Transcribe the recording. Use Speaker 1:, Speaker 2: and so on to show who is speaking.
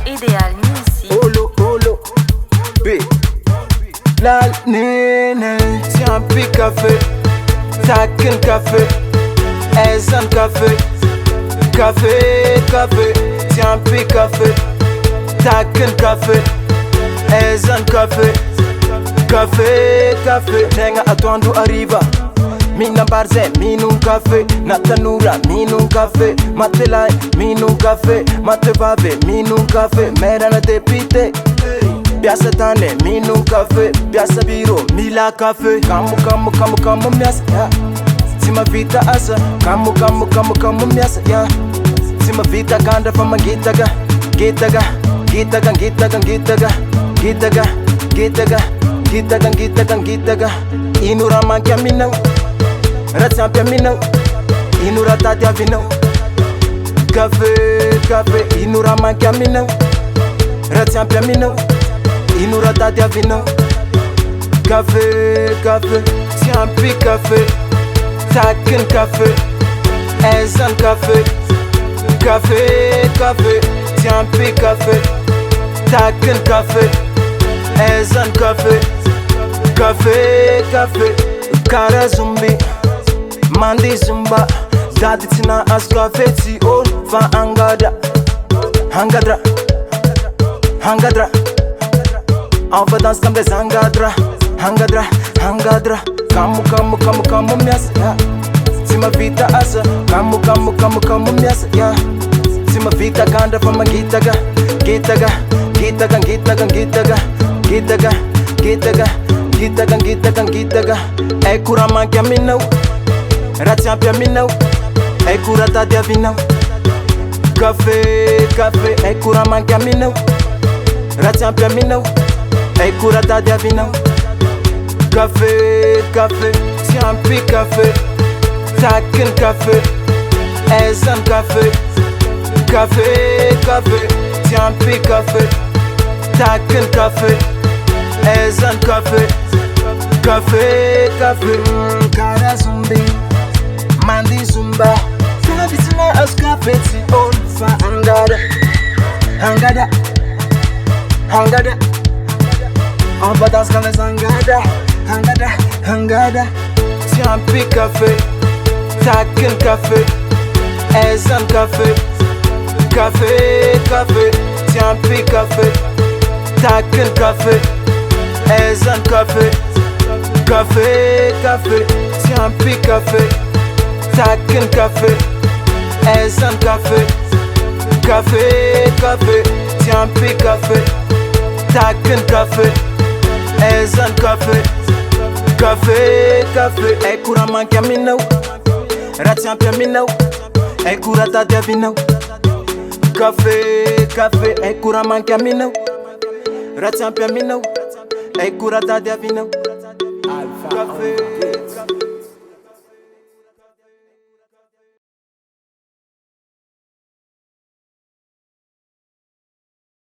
Speaker 1: Ideal Music.
Speaker 2: Olo, olo, B. Lal, nene, tiens, pi café, takin café, ezan café, café, café, tiens, pi café, takin café, ezan café, café, café, nenga atuando arriva. Mina barze, minum café, natanura, minum café, matelai, minum café, matevave, minum café, merana depite. Biasa tane, minum café, biasa biro, mila café. Kamu, miasa, ya. Sima vita asa, kamu, miasa, ya. Sima vita kanda fama gitaga, gitaga, gitaga, gitaga, gitaga, gitaga, gitaga, gitaga, gitaga, gitaga. Inura mankia minau. Ratsampia minau, inura tadia vinau. Café, café, inura mankia minau. Ratsampia minau, inura tadia vinau. Café, café, tiens pi café, takin café, ezan café, café, café, tiens pi café, takin café, ezan café, café, café, cara zumbi. Mandi zumba, dadi tina aska feti on fa angada, hangadra, hangadra. Alva dans kambe zangadra, hangadra, hangadra. Kamu miasa, ya. Sima vita asa, kamu miasa, ya. Sima vita kanda fama gitaga, gitaga, gitaga, gitaga, gitaga, gitaga, gitaga, gitaga, gitaga, gitaga. Ekura mankia minau. Ratsampia minau, ekura tadia vinau. Café, café, ekura mankia minau. Ratsampia minau, ekura tadia vinau. Café, café, tiens pi café, takin café, ezan café, café, café, tiens pi café, takin café, ezan café, café, café, cara zumbi. Mandi zumba, dadi tina aska feti on fa angada, hangada, hangada. Alva das kames hangada, hangada, hangada. Tiens pi café, takin café, ezan café, café, café. Tiens pi café, takin café, ezan café, café, café. Tiens pi café. Takin café, ezan café, café, café, tiens pi café, takin café, ezan café, café, café. Ekura mankia minau, ratsampia minau, ekura tadia vinau. Café, café, ekura mankia minau, ratsampia minau, ekura tadia vinau. Café.